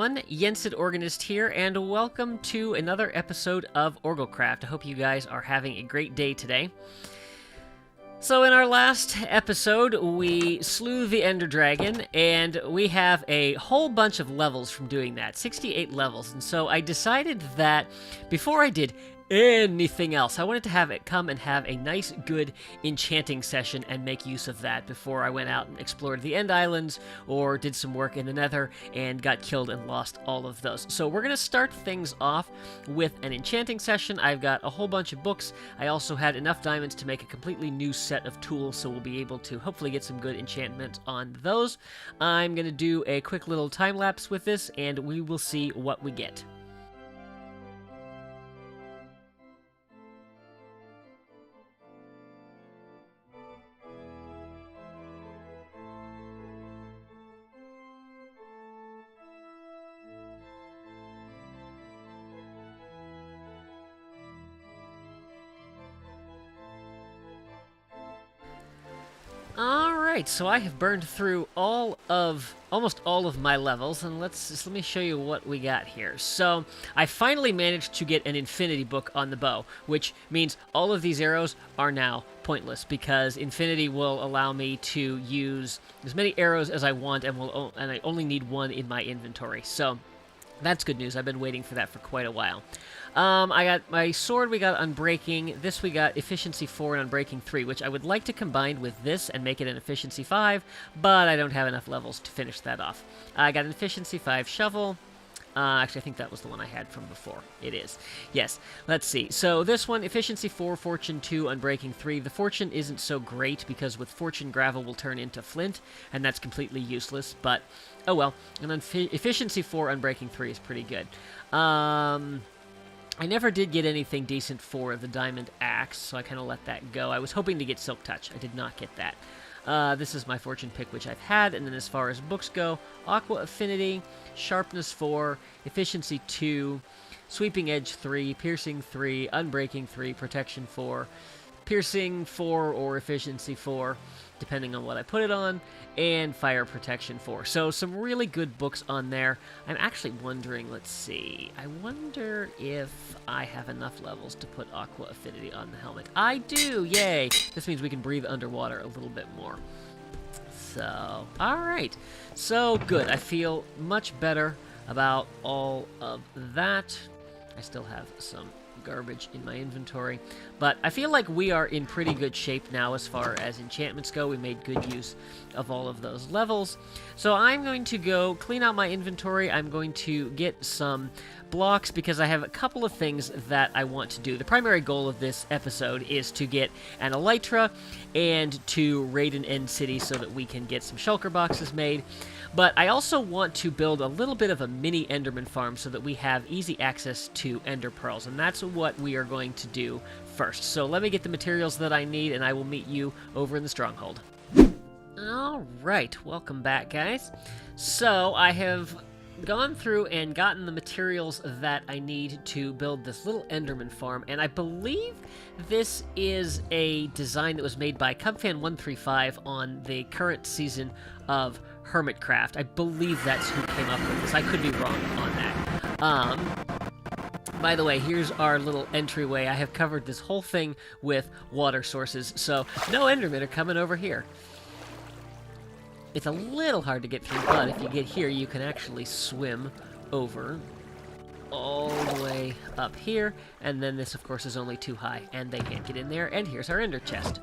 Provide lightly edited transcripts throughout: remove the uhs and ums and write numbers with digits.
everyone, Yensid Organist here, and welcome to another episode of OrgelCraft. I hope you guys are having a great day today. So in our last episode, we slew the Ender Dragon, and we have a whole bunch of levels from doing that, 68 levels, and so I decided that before I did anything else, I wanted to have it come and have a nice, good enchanting session and make use of that before I went out and explored the End Islands or did some work in the Nether and got killed and lost all of those. So we're going to start things off with an enchanting session. I've got a whole bunch of books. I also had enough diamonds to make a completely new set of tools, so we'll be able to hopefully get some good enchantment on those. I'm going to do a quick little time lapse with this, and we will see what we get. Alright, so I have burned through almost all of my levels, and let me show you what we got here. So, I finally managed to get an infinity book on the bow, which means all of these arrows are now pointless, because infinity will allow me to use as many arrows as I want, and I only need one in my inventory. So, that's good news. I've been waiting for that for quite a while. I got my sword, we got Unbreaking. This we got Efficiency 4 and Unbreaking 3, which I would like to combine with this and make it an Efficiency 5, but I don't have enough levels to finish that off. I got an Efficiency 5 shovel. Actually, I think that was the one I had from before. It is. Yes. Let's see. So this one, Efficiency 4, Fortune 2, Unbreaking 3. The Fortune isn't so great because with Fortune, gravel will turn into flint, and that's completely useless, but oh well. And then Efficiency 4, Unbreaking 3 is pretty good. I never did get anything decent for the Diamond Axe, so I kind of let that go. I was hoping to get Silk Touch. I did not get that. This is my fortune pick, which I've had, and then as far as books go, Aqua Affinity, Sharpness 4, Efficiency 2, Sweeping Edge 3, Piercing 3, Unbreaking 3, Protection 4, Piercing 4 or Efficiency 4, depending on what I put it on, and Fire Protection 4. So some really good books on there. I'm actually wondering, let's see, I wonder if I have enough levels to put Aqua Affinity on the helmet. I do! Yay! This means we can breathe underwater a little bit more. So, alright. So, good. I feel much better about all of that. I still have some garbage in my inventory, but I feel like we are in pretty good shape now as far as enchantments go. We made good use of all of those levels, so I'm going to go clean out my inventory. I'm going to get some blocks because I have a couple of things that I want to do. The primary goal of this episode is to get an elytra and to raid an end city so that we can get some shulker boxes made. But I also want to build a little bit of a mini Enderman farm so that we have easy access to Ender Pearls, and that's what we are going to do first. So let me get the materials that I need, and I will meet you over in the Stronghold. Alright, welcome back, guys. So I have gone through and gotten the materials that I need to build this little Enderman farm, and I believe this is a design that was made by Cubfan135 on the current season of Hermitcraft. I believe that's who came up with this. I could be wrong on that. By the way, here's our little entryway. I have covered this whole thing with water sources, so no Endermen are coming over here. It's a little hard to get through, but if you get here, you can actually swim over all the way up here, and then this, of course, is only too high, and they can't get in there, and here's our ender chest.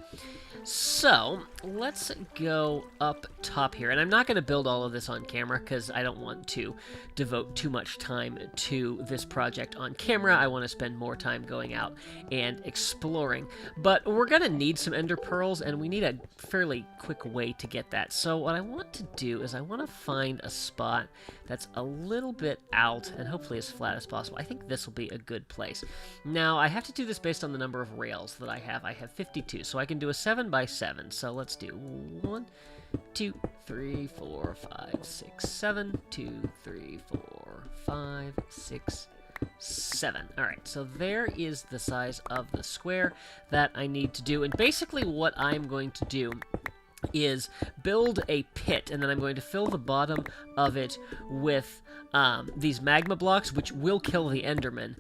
So, let's go up top here, and I'm not going to build all of this on camera because I don't want to devote too much time to this project on camera. I want to spend more time going out and exploring, but we're going to need some ender pearls, and we need a fairly quick way to get that. So what I want to do is I want to find a spot that's a little bit out and hopefully as flat as possible. I think this will be a good place. Now, I have to do this based on the number of rails that I have. I have 52, so I can do a 7 by 7. So let's do 1, 2, 3, 4, 5, 6, 7, 2, 3, 4, 5, 6, 7. Alright, so there is the size of the square that I need to do. And basically what I'm going to do is build a pit, and then I'm going to fill the bottom of it with these magma blocks, which will kill the Enderman.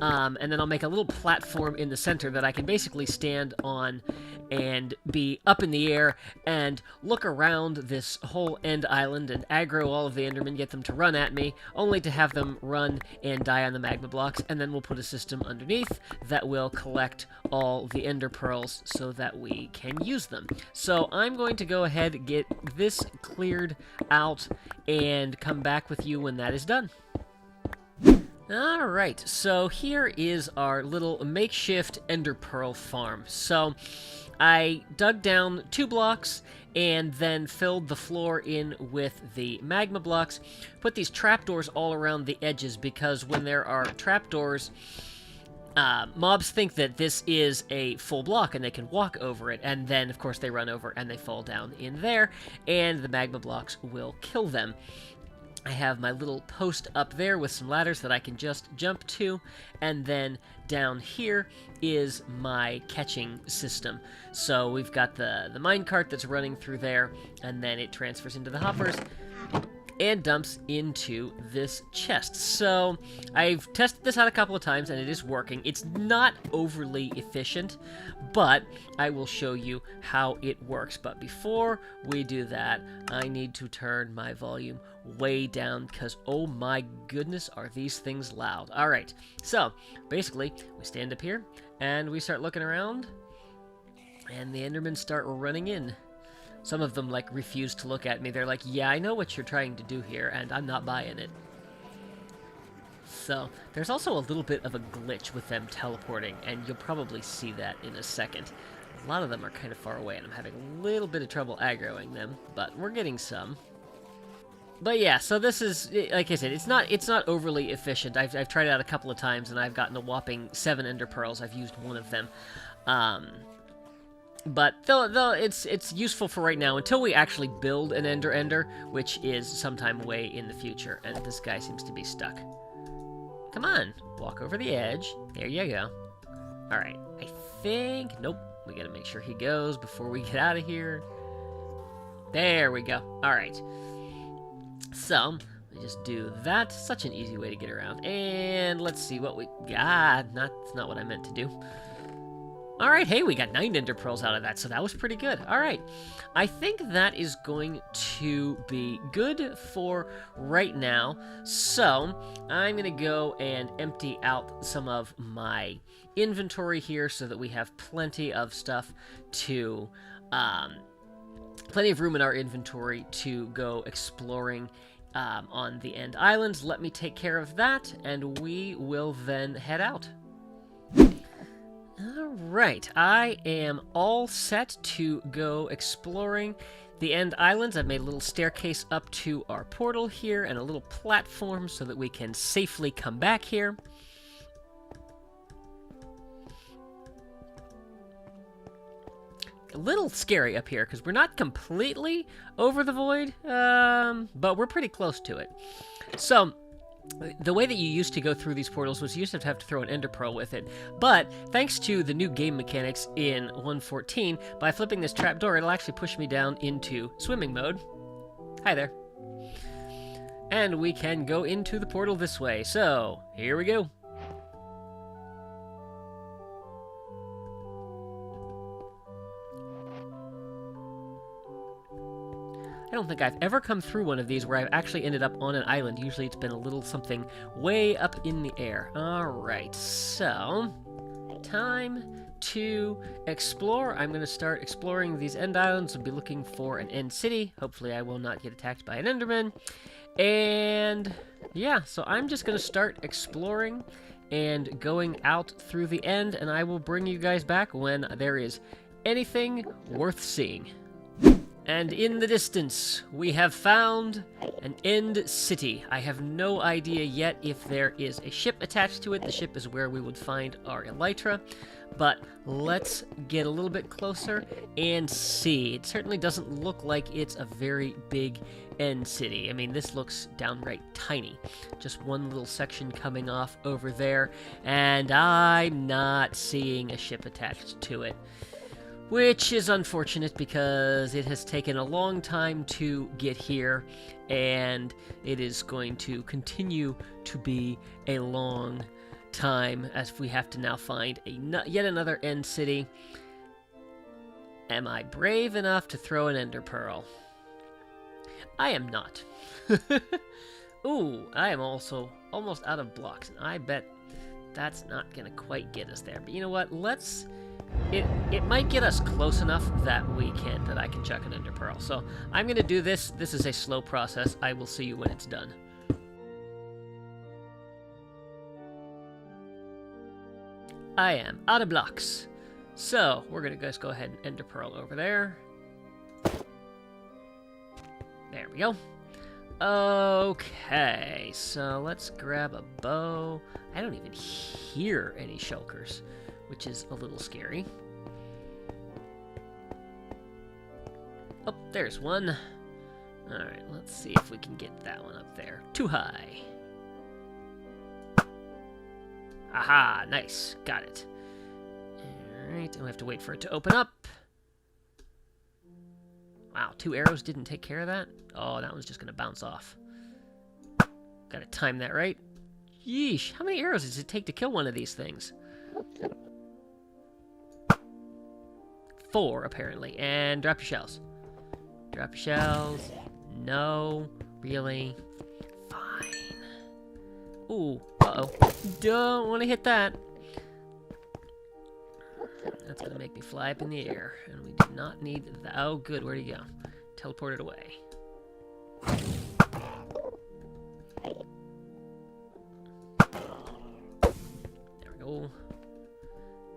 And then I'll make a little platform in the center that I can basically stand on and be up in the air and look around this whole end island and aggro all of the Endermen, get them to run at me, only to have them run and die on the magma blocks, and then we'll put a system underneath that will collect all the Ender Pearls so that we can use them. So I'm going to go ahead and get this cleared out and come back with you when that is done. Alright, so here is our little makeshift Ender Pearl farm. So I dug down 2 blocks and then filled the floor in with the magma blocks. Put these trapdoors all around the edges because when there are trapdoors, mobs think that this is a full block and they can walk over it, and then of course they run over and they fall down in there, and the magma blocks will kill them. I have my little post up there with some ladders that I can just jump to, and then down here is my catching system. So we've got the minecart that's running through there, and then it transfers into the hoppers and dumps into this chest. So I've tested this out a couple of times and it is working. It's not overly efficient, but I will show you how it works. But before we do that, I need to turn my volume way down because, oh my goodness, are these things loud. All right, so basically we stand up here and we start looking around and the Endermen start running in. Some of them, like, refuse to look at me. They're like, yeah, I know what you're trying to do here, and I'm not buying it. So, there's also a little bit of a glitch with them teleporting, and you'll probably see that in a second. A lot of them are kind of far away, and I'm having a little bit of trouble aggroing them, but we're getting some. But yeah, so this is, like I said, it's not overly efficient. I've tried it out a couple of times, and I've gotten a whopping 7 Ender Pearls. I've used one of them. But though it's useful for right now until we actually build an Ender, which is sometime way in the future. And this guy seems to be stuck. Come on, walk over the edge. There you go. All right, I think, nope, we gotta make sure he goes before we get out of here. There we go. All right. So, we just do that. Such an easy way to get around. And let's see what we got. That's not what I meant to do. Alright, hey, we got 9 Ender Pearls out of that, so that was pretty good. Alright, I think that is going to be good for right now. So, I'm going to go and empty out some of my inventory here so that we have plenty of stuff to, plenty of room in our inventory to go exploring on the End Islands. Let me take care of that, and we will then head out. Alright, I am all set to go exploring the End Islands. I've made a little staircase up to our portal here and a little platform so that we can safely come back here. A little scary up here because we're not completely over the void, but we're pretty close to it. So, the way that you used to go through these portals was you used to have to throw an Ender Pearl with it, but thanks to the new game mechanics in 1.14, by flipping this trapdoor, it'll actually push me down into swimming mode. Hi there. And we can go into the portal this way, so here we go. I don't think I've ever come through one of these where I've actually ended up on an island. Usually it's been a little something way up in the air. Alright, so time to explore. I'm going to start exploring these End Islands and be looking for an End City. Hopefully I will not get attacked by an Enderman. And yeah, so I'm just going to start exploring and going out through the end, and I will bring you guys back when there is anything worth seeing. And in the distance, we have found an End City. I have no idea yet if there is a ship attached to it. The ship is where we would find our elytra. But let's get a little bit closer and see. It certainly doesn't look like it's a very big End City. I mean, this looks downright tiny. Just one little section coming off over there, and I'm not seeing a ship attached to it. which is unfortunate because it has taken a long time to get here, and it is going to continue to be a long time as we have to now find yet another end city. Am I brave enough to throw an ender pearl? I am not. Ooh, I am also almost out of blocks, and I bet that's not gonna quite get us there. But you know what? It might get us close enough that I can chuck an ender pearl. So I'm gonna do this. This is a slow process. I will see you when it's done. I am out of blocks. So we're gonna just go ahead and ender pearl over there. There we go. Okay, so let's grab a bow. I don't even hear any shulkers, which is a little scary. Oh, there's one. Alright, let's see if we can get that one up there. Too high. Aha, nice. Got it. Alright, and we have to wait for it to open up. Wow, 2 arrows didn't take care of that? Oh, that one's just going to bounce off. Gotta time that right. Yeesh, how many arrows does it take to kill one of these things? 4, apparently. And drop your shells. Drop your shells. No. Really? Fine. Ooh, uh-oh. Don't want to hit that. That's going to make me fly up in the air. And we do not need that. Oh, good. Where'd he go? Teleported away. There we go.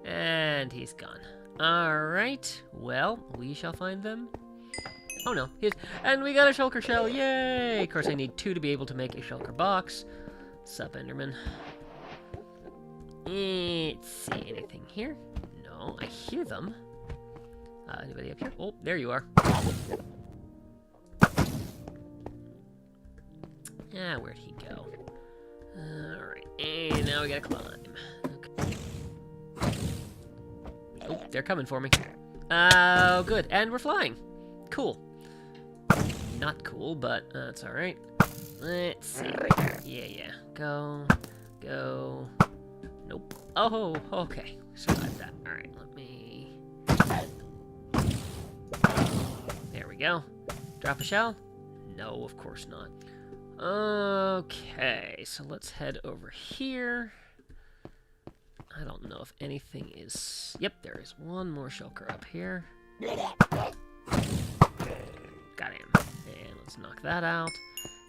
And he's gone. Alright. Well, we shall find them. Oh, no. And we got a shulker shell. Yay! Of course, I need 2 to be able to make a shulker box. Sup, Enderman? Let's see. Anything here? No, I hear them. Anybody up here? Oh, there you are. Yeah, where'd he go? Alright, and now we gotta climb. Okay. Oh, they're coming for me. Oh, good. And we're flying. Cool. Not cool, but that's alright. Let's see. Yeah. Go. Nope. Oh, okay. Survived that. Alright, let me... There we go. Drop a shell? No, of course not. Okay, so let's head over here. I don't know if anything is... Yep, there is one more shulker up here. Got him. And let's knock that out.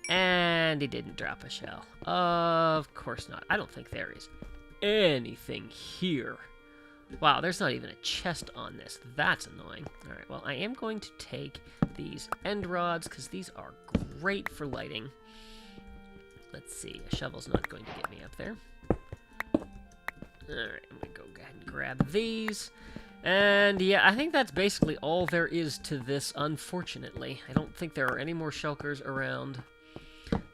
And he didn't drop a shell. Of course not. I don't think there is anything here. Wow, there's not even a chest on this. That's annoying. Alright, well, I am going to take these end rods, because these are great for lighting. Let's see, a shovel's not going to get me up there. Alright, I'm going to go ahead and grab these. And yeah, I think that's basically all there is to this, unfortunately. I don't think there are any more shulkers around.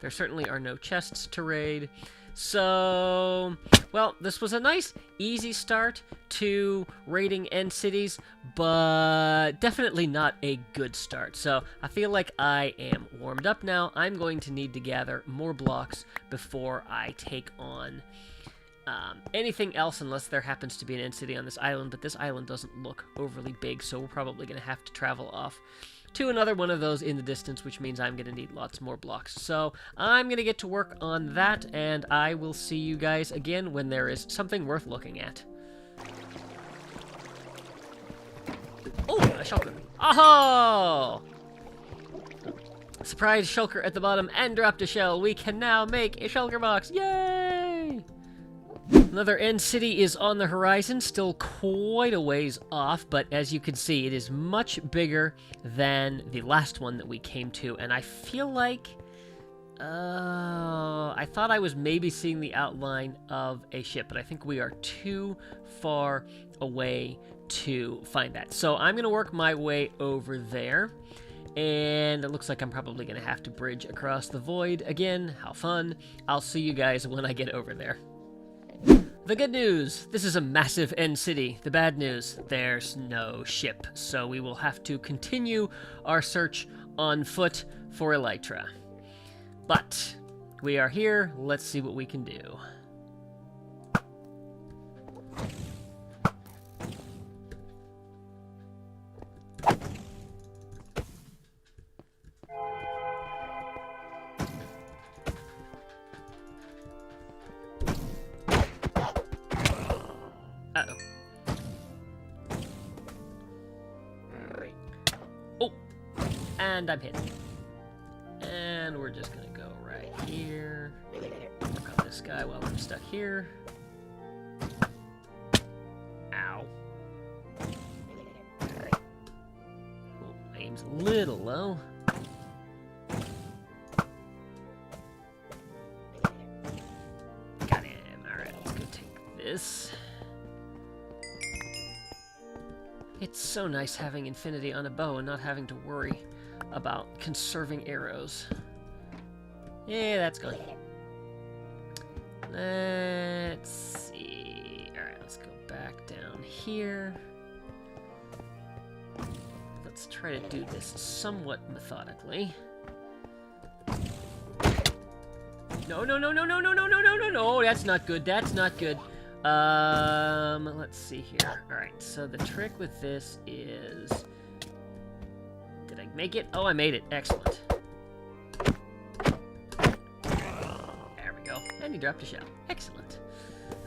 There certainly are no chests to raid. So, well, this was a nice, easy start to raiding end cities, but definitely not a good start. So, I feel like I am warmed up now. I'm going to need to gather more blocks before I take on anything else, unless there happens to be an end city on this island, but this island doesn't look overly big, so we're probably going to have to travel off to another one of those in the distance, which means I'm going to need lots more blocks. So I'm going to get to work on that, and I will see you guys again when there is something worth looking at. Oh, a shulker. Oh! Surprise shulker at the bottom and dropped a shell. We can now make a shulker box. Yay! Another end city is on the horizon, still quite a ways off, but as you can see, it is much bigger than the last one that we came to, and I feel like... I thought I was maybe seeing the outline of a ship, but I think we are too far away to find that. So I'm going to work my way over there, and it looks like I'm probably going to have to bridge across the void again. How fun. I'll see you guys when I get over there. The good news, this is a massive end city. The bad news, there's no ship, so we will have to continue our search on foot for elytra. But we are here, let's see what we can do. And I'm hit. And we're just gonna go right here. Work on this guy while I'm stuck here. Ow. Oh, my aim's a little low. Got him. Alright, let's go take this. It's so nice having infinity on a bow and not having to worry about conserving arrows. Yeah, that's gone. Let's see. Alright, let's go back down here. Let's try to do this somewhat methodically. No, no, no, no, no, no, no, no, no, no, no, that's not good, that's not good. Let's see here. Alright, so the trick with this is... Did I make it? Oh, I made it. Excellent. There we go. And he dropped a shell. Excellent.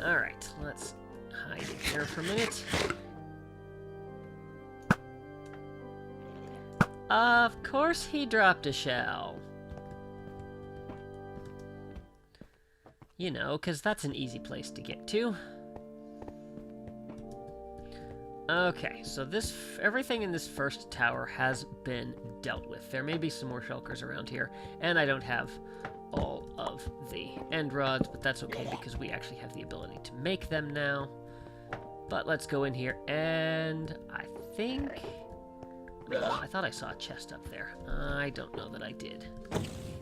Alright, let's hide in here for a minute. Of course he dropped a shell. You know, because that's an easy place to get to. Okay, so everything in this first tower has been dealt with. There may be some more shulkers around here, and I don't have all of the end rods, but that's okay because we actually have the ability to make them now. But let's go in here, and I think... I thought I saw a chest up there. I don't know that I did.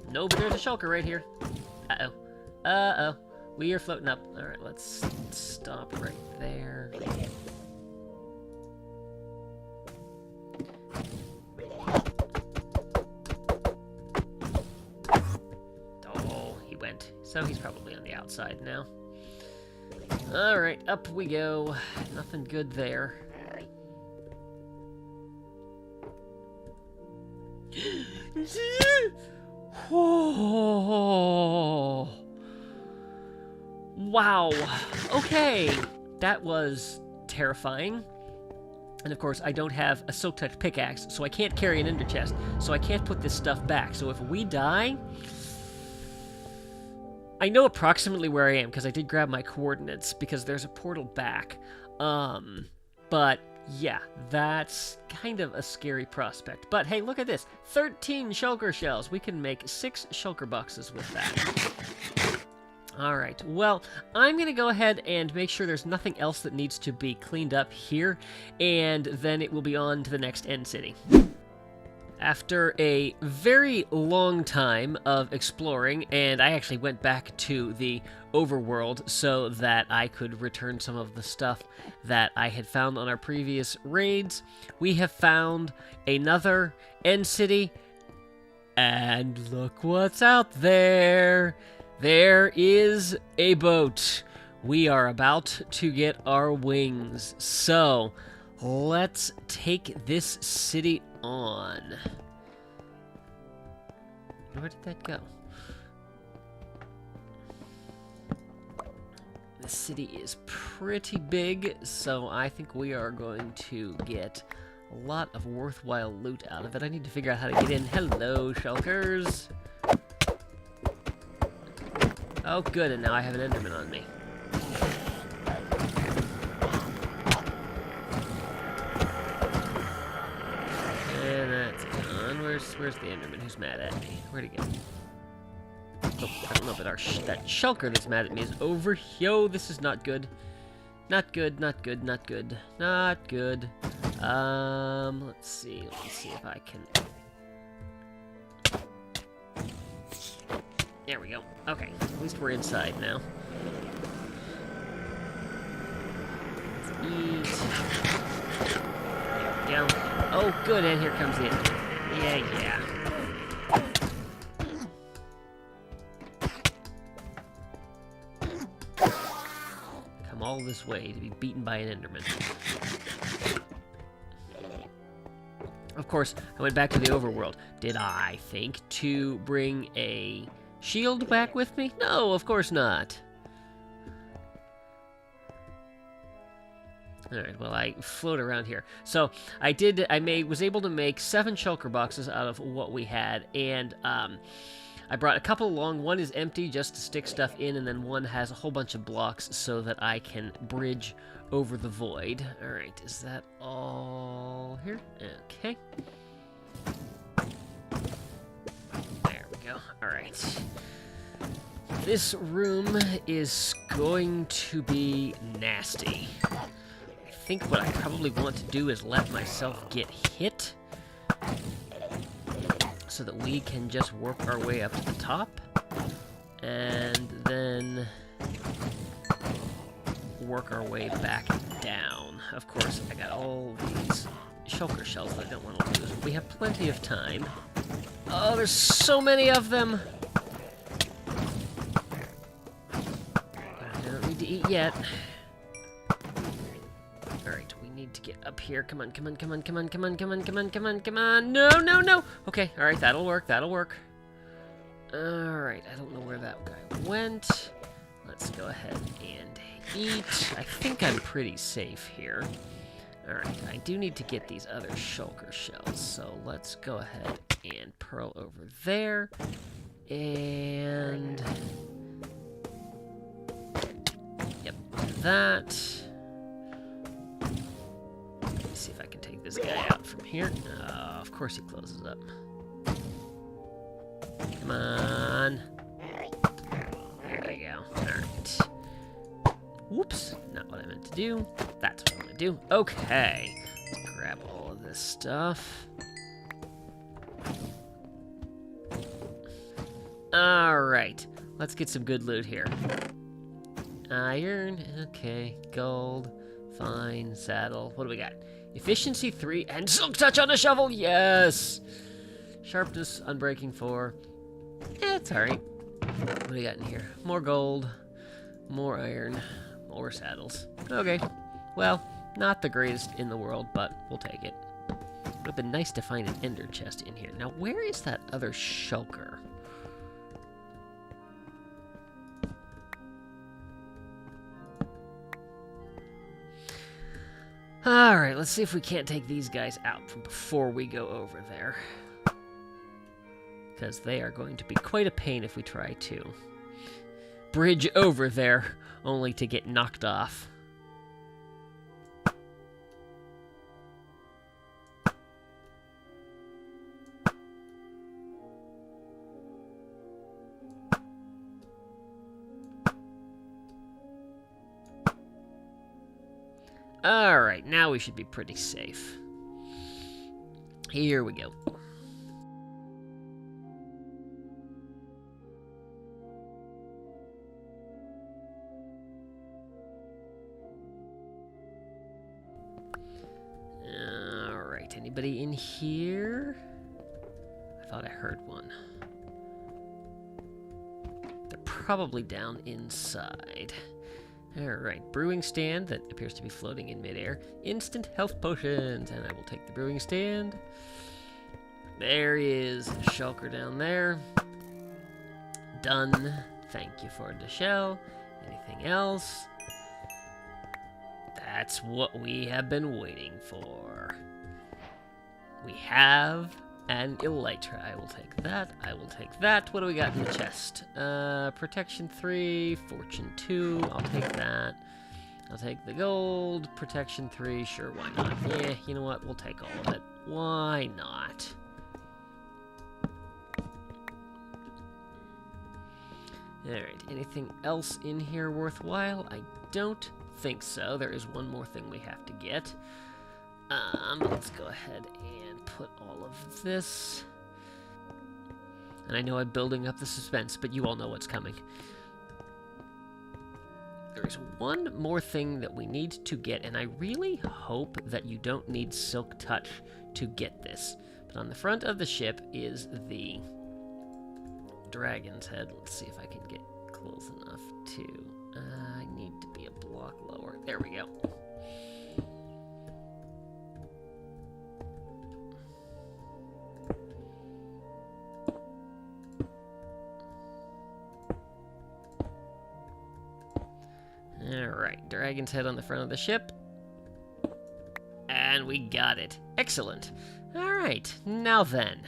Nope, there's a shulker right here. Uh-oh. Uh-oh. We are floating up. Alright, let's stop right there. Oh, he went. So he's probably on the outside now. Alright, up we go. Nothing good there. Whoa. Wow. Okay. That was terrifying. And of course, I don't have a silk touch pickaxe, so I can't carry an ender chest, so I can't put this stuff back. So if we die... I know approximately where I am, because I did grab my coordinates, because there's a portal back. But... yeah, that's kind of a scary prospect. But hey, look at this. 13 shulker shells. We can make 6 shulker boxes with that. Alright, well, I'm going to go ahead and make sure there's nothing else that needs to be cleaned up here, and then it will be on to the next end city. After a very long time of exploring, and I actually went back to the overworld so that I could return some of the stuff that I had found on our previous raids, we have found another end city, and look what's out there! There is a boat. We are about to get our wings, so let's take this city on. Where did that go? The city is pretty big, so I think we are going to get a lot of worthwhile loot out of it. I need to figure out how to get in. Hello, shulkers. Oh, good, and now I have an enderman on me. And that's gone. Where's the enderman who's mad at me? Where'd he go? Oh, I don't know, but that shulker that's mad at me is over here. Yo, this is not good. Not good, not good, not good. Not good. Let's see if I can... There we go. Okay, at least we're inside now. There we go. Oh, good, and here comes the end. Yeah. Come all this way to be beaten by an Enderman. Of course, I went back to the overworld. Did I think to bring a shield back with me? No, of course not. Alright, well, I float around here. So, I was able to make 7 shulker boxes out of what we had, and, I brought a couple along. One is empty, just to stick stuff in, and then one has a whole bunch of blocks so that I can bridge over the void. Alright, is that all here? Okay. There we go. Alright. This room is going to be nasty. I think what I probably want to do is let myself get hit so that we can just work our way up to the top, and then work our way back down. Of course, I got all these shulker shells that I don't want to lose. We have plenty of time. Oh, there's so many of them! I don't need to eat yet. Alright, we need to get up here. Come on. No! Okay, alright, that'll work. Alright, I don't know where that guy went. Let's go ahead and eat. I think I'm pretty safe here. Alright, I do need to get these other shulker shells, so let's go ahead and pearl over there. And... yep, that. See if I can take this guy out from here. Of course he closes up. Come on. There we go. Alright. Whoops. Not what I meant to do. That's what I'm going to do. Okay. Let's grab all of this stuff. Alright. Let's get some good loot here. Iron. Okay. Gold. Fine. Saddle. What do we got? Efficiency 3 and silk touch on the shovel. Yes. Sharpness, unbreaking 4. It's alright. What do we got in here? More gold. More iron. More saddles. Okay. Well, not the greatest in the world, but we'll take it. It would have been nice to find an ender chest in here. Now, where is that other shulker? Alright, let's see if we can't take these guys out from before we go over there. Because they are going to be quite a pain if we try to bridge over there, only to get knocked off. Alright, now we should be pretty safe. Here we go. Alright, anybody in here? I thought I heard one. They're probably down inside. Alright, brewing stand that appears to be floating in midair. Instant health potions, and I will take the brewing stand. There is a shulker down there. Done. Thank you for the shell. Anything else? That's what we have been waiting for. We have an elytra. I will take that. I will take that. What do we got in the chest? Protection 3, fortune 2. I'll take that. I'll take the gold. Protection 3. Sure, why not? Yeah, you know what? We'll take all of it. Why not? Alright, anything else in here worthwhile? I don't think so. There is one more thing we have to get. Let's go ahead and put all of this. And I know I'm building up the suspense, but you all know what's coming. There's one more thing that we need to get, and I really hope that you don't need Silk Touch to get this. But on the front of the ship is the dragon's head. Let's see if I can get close enough to... I need to be a block lower. There we go. Alright, dragon's head on the front of the ship. And we got it. Excellent. Alright, now then.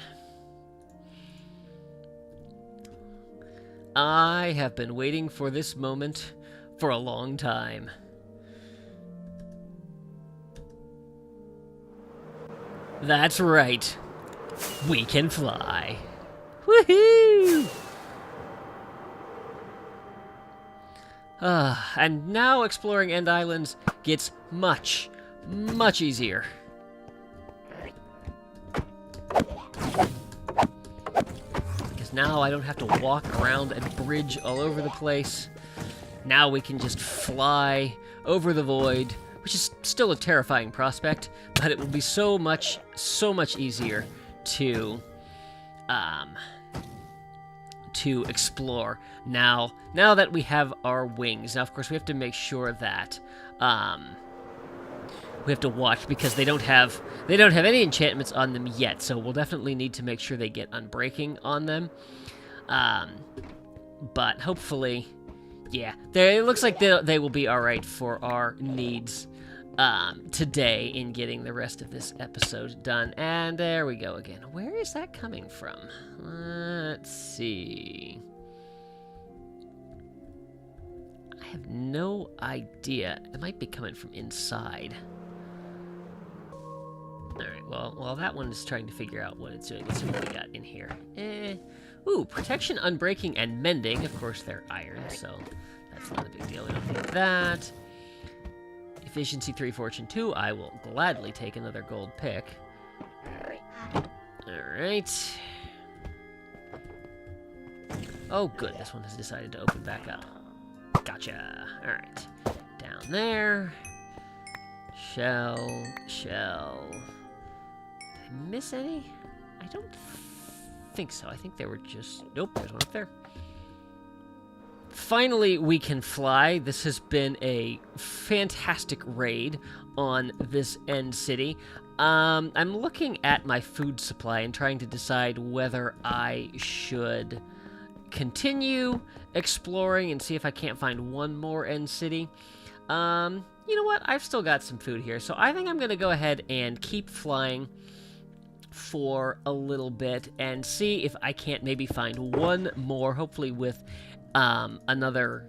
I have been waiting for this moment for a long time. That's right. We can fly. Woohoo! And now exploring End Islands gets much, much easier. Because now I don't have to walk around and bridge all over the place. Now we can just fly over the void, which is still a terrifying prospect, but it will be so much easier to explore now that we have our wings. Now, of course, we have to make sure that we have to watch because they don't have any enchantments on them yet. So we'll definitely need to make sure they get unbreaking on them. But hopefully, yeah, it looks like they will be all right for our needs today in getting the rest of this episode done. And there we go again. Where is that coming from? Let's see. I have no idea. It might be coming from inside. Alright, well, while that one is trying to figure out what it's doing, let's see what we got in here. Ooh, protection, unbreaking, and mending. Of course, they're iron, so that's not a big deal. We don't need that. Efficiency 3, Fortune 2. I will gladly take another gold pick. Alright. Oh, good. This one has decided to open back up. Gotcha. Alright. Down there. Shell. Did I miss any? I don't think so. I think they were just... Nope, there's one up there. Finally, we can fly. This has been a fantastic raid on this end city. I'm looking at my food supply and trying to decide whether I should continue exploring and see if I can't find one more end city. You know what? I've still got some food here, so I think I'm going to go ahead and keep flying for a little bit and see if I can't maybe find one more, hopefully with another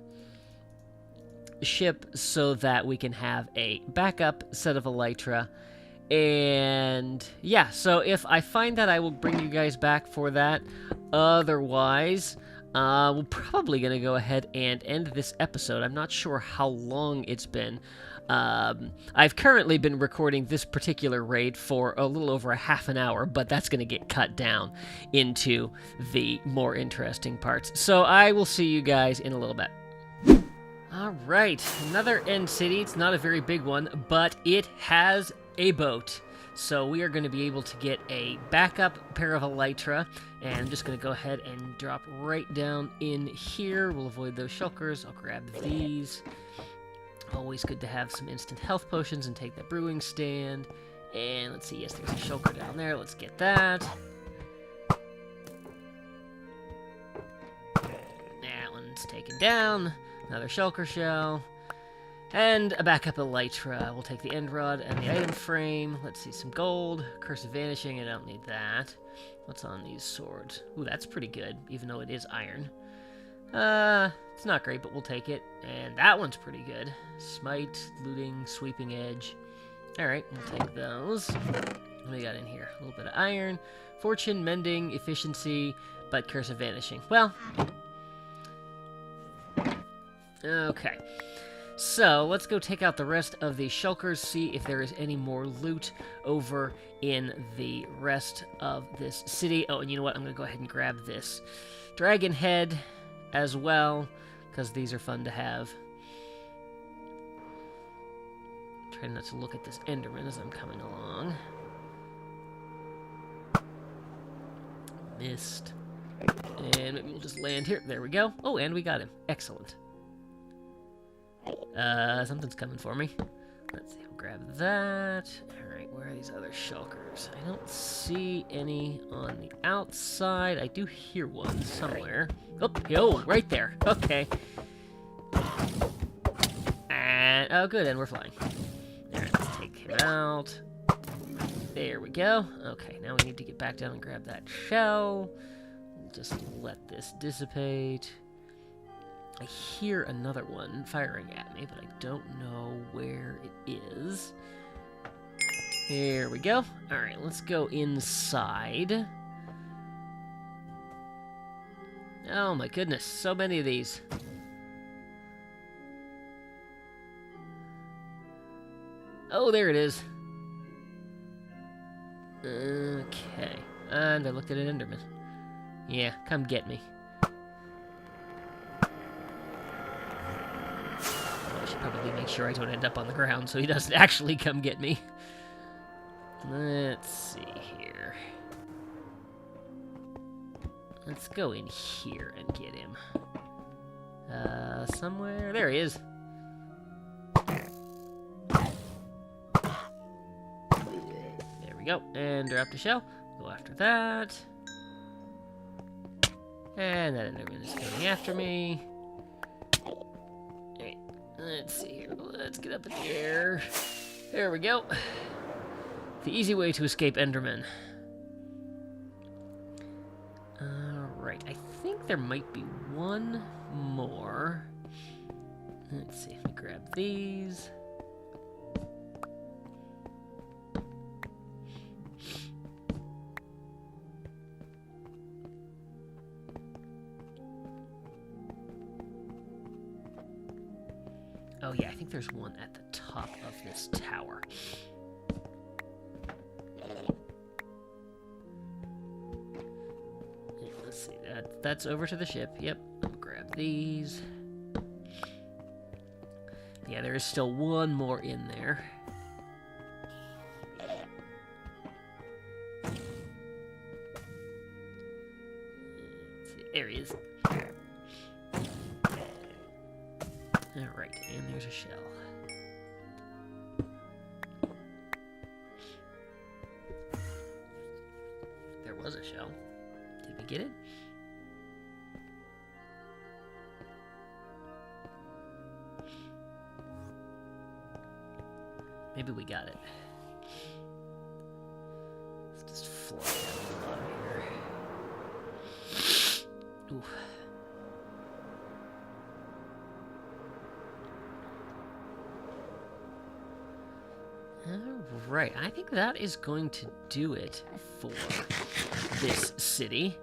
ship, so that we can have a backup set of elytra. And yeah, so if I find that, I will bring you guys back for that. Otherwise, we're probably going to go ahead and end this episode. I'm not sure how long it's been. I've currently been recording this particular raid for a little over a half an hour, but that's going to get cut down into the more interesting parts. So I will see you guys in a little bit. Alright, another end city. It's not a very big one, but it has a boat. So we are going to be able to get a backup pair of elytra, and I'm just going to go ahead and drop right down in here. We'll avoid those shulkers. I'll grab these. Always good to have some instant health potions and take that brewing stand. And let's see, yes, there's a shulker down there. Let's get that. That one's taken down. Another shulker shell. And a backup elytra. We'll take the end rod and the item frame. Let's see, some gold. Curse of Vanishing, I don't need that. What's on these swords? Ooh, that's pretty good, even though it is iron. It's not great, but we'll take it. And that one's pretty good. Smite, Looting, Sweeping Edge. Alright, we'll take those. What do we got in here? A little bit of iron. Fortune, Mending, Efficiency, but Curse of Vanishing. Well. Okay. So, let's go take out the rest of the shulkers, see if there is any more loot over in the rest of this city. Oh, and you know what? I'm going to go ahead and grab this dragon head as well, because these are fun to have. Try not to look at this Enderman as I'm coming along. Missed. And maybe we'll just land here. There we go. Oh, and we got him. Excellent. Something's coming for me. Let's see. We'll grab that. Alright, where are these other shulkers? I don't see any on the outside. I do hear one somewhere. Oh, yo, right there. Okay. And, oh, good, and we're flying. Alright, let's take him out. There we go. Okay, now we need to get back down and grab that shell. We'll just let this dissipate. I hear another one firing at me, but I don't know where it is. There we go. Alright, let's go inside. Oh my goodness, so many of these. Oh, there it is. Okay. And I looked at an Enderman. Yeah, come get me. I should probably make sure I don't end up on the ground so he doesn't actually come get me. Let's see here. Let's go in here and get him. Somewhere. There he is. There we go. And drop the shell. Go after that. And that Enderman is coming after me. Alright. Let's see here. Let's get up in the air. There we go. The easy way to escape Enderman. Alright, I think there might be one more. Let's see if we grab these. Oh yeah, I think there's one at the top of this tower. Let's see, that's over to the ship. Yep, I'll grab these. Yeah, there is still one more in there. Let's see, there he is. Alright, and there's a shell. There was a shell. Did we get it? Maybe we got it. Let's just fly down the bottom here. Ooh. Alright, I think that is going to do it for this city.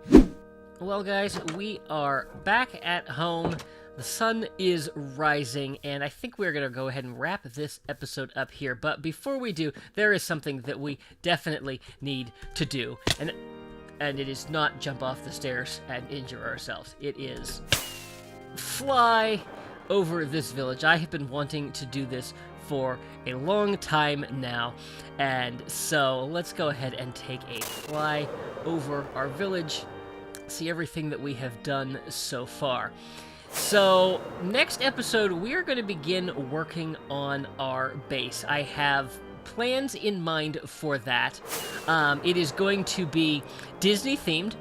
Well, guys, we are back at home. The sun is rising, and I think we're going to go ahead and wrap this episode up here. But before we do, there is something that we definitely need to do. And it is not jump off the stairs and injure ourselves. It is fly over this village. I have been wanting to do this for a long time now, and so let's go ahead and take a fly over our village, see everything that we have done so far. So next episode we are going to begin working on our base. I have plans in mind for that. It is going to be Disney themed,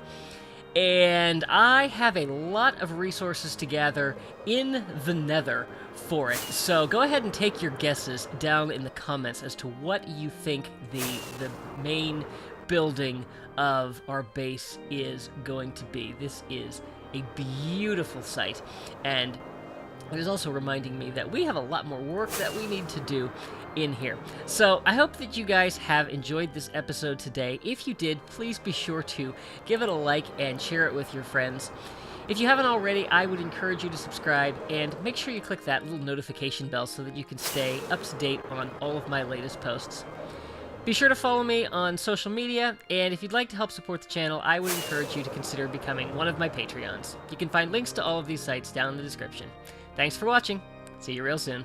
and I have a lot of resources to gather in the Nether for it. So go ahead and take your guesses down in the comments as to what you think the main building of our base is going to be. This is a beautiful site, and it is also reminding me that we have a lot more work that we need to do in here. So I hope that you guys have enjoyed this episode today. If you did, please be sure to give it a like and share it with your friends. If you haven't already, I would encourage you to subscribe and make sure you click that little notification bell so that you can stay up to date on all of my latest posts. Be sure to follow me on social media, and if you'd like to help support the channel, I would encourage you to consider becoming one of my Patreons. You can find links to all of these sites down in the description. Thanks for watching. See you real soon.